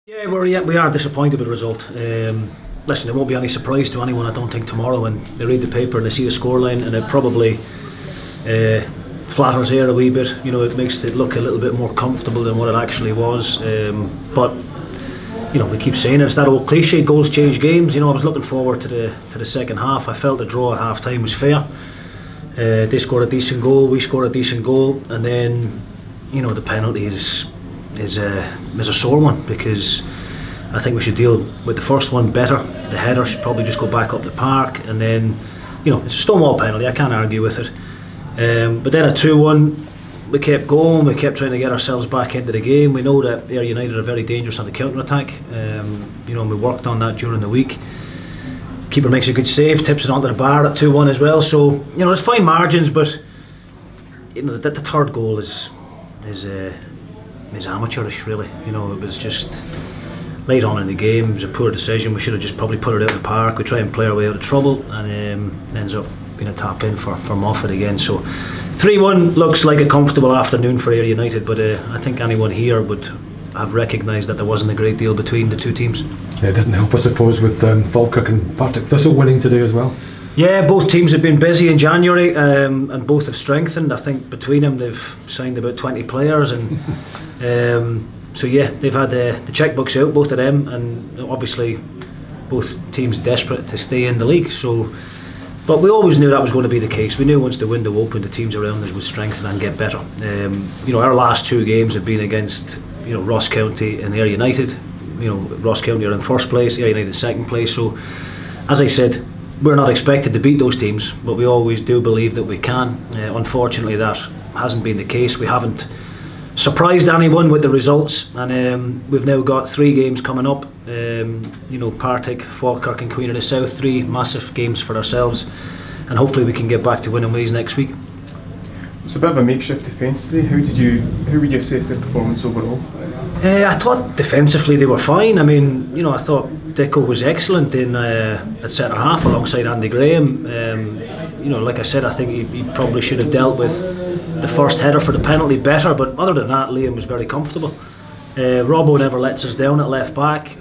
Yeah, we are disappointed with the result. Listen, there won't be any surprise to anyone, I don't think, tomorrow when they read the paper and they see the scoreline, and it probably flatters air a wee bit. You know, it makes it look a little bit more comfortable than what it actually was. But you know, we keep saying it, it's that old cliche: goals change games. You know, I was looking forward to the second half. I felt the draw at half time was fair. They scored a decent goal, we scored a decent goal, and then you know the penalty is a sore one, because I think we should deal with the first one better. The header should probably just go back up the park, and then you know it's a stonewall penalty, I can't argue with it. But then a 2-1, we kept going, we kept trying to get ourselves back into the game. We know that Ayr United are very dangerous on the counter-attack, you know, and we worked on that during the week. Keeper makes a good save, tips it onto the bar at 2-1 as well. So you know, there's fine margins, but you know the third goal is amateurish, really. You know, it was just late on in the game. It was a poor decision. We should have just probably put it out in the park. We try and play our way out of trouble, and ends up being a tap in for Moffat again. So 3-1 looks like a comfortable afternoon for Ayr United, but I think anyone here would have recognised that there wasn't a great deal between the two teams. Yeah, it didn't help, I suppose, with Falkirk and Partick Thistle winning today as well. Yeah, both teams have been busy in January, and both have strengthened. I think between them they've signed about 20 players, and so yeah, they've had the checkbooks out, both of them, and obviously both teams desperate to stay in the league. So, but we always knew that was going to be the case. We knew once the window opened, the teams around us would strengthen and get better. You know, our last two games have been against, you know, Ross County and Ayr United. You know, Ross County are in first place, Ayr United second place. So, as I said, we're not expected to beat those teams, but we always do believe that we can. Unfortunately, that hasn't been the case. We haven't surprised anyone with the results, and we've now got 3 games coming up. You know, Partick, Falkirk and Queen of the South, 3 massive games for ourselves, and hopefully we can get back to winning ways next week. It's a bit of a makeshift defence today. How would you assess their performance overall? I thought defensively they were fine. I mean, you know, I thought Dicko was excellent in at centre half alongside Andy Graham. You know, like I said, I think he probably should have dealt with the first header for the penalty better, but other than that, Liam was very comfortable. Robbo never lets us down at left back.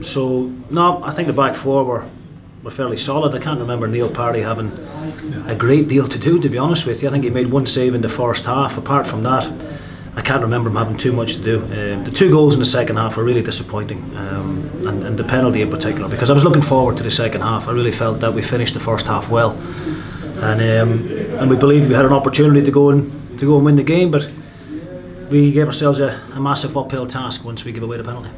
So no, I think the back four were fairly solid. I can't remember Neil Parry having a great deal to do, to be honest with you. I think he made 1 save in the first half. Apart from that, I can't remember him having too much to do. The 2 goals in the second half were really disappointing, and the penalty in particular, because I was looking forward to the second half. I really felt that we finished the first half well, and we believed we had an opportunity to go and win the game, but we gave ourselves a massive uphill task once we gave away the penalty.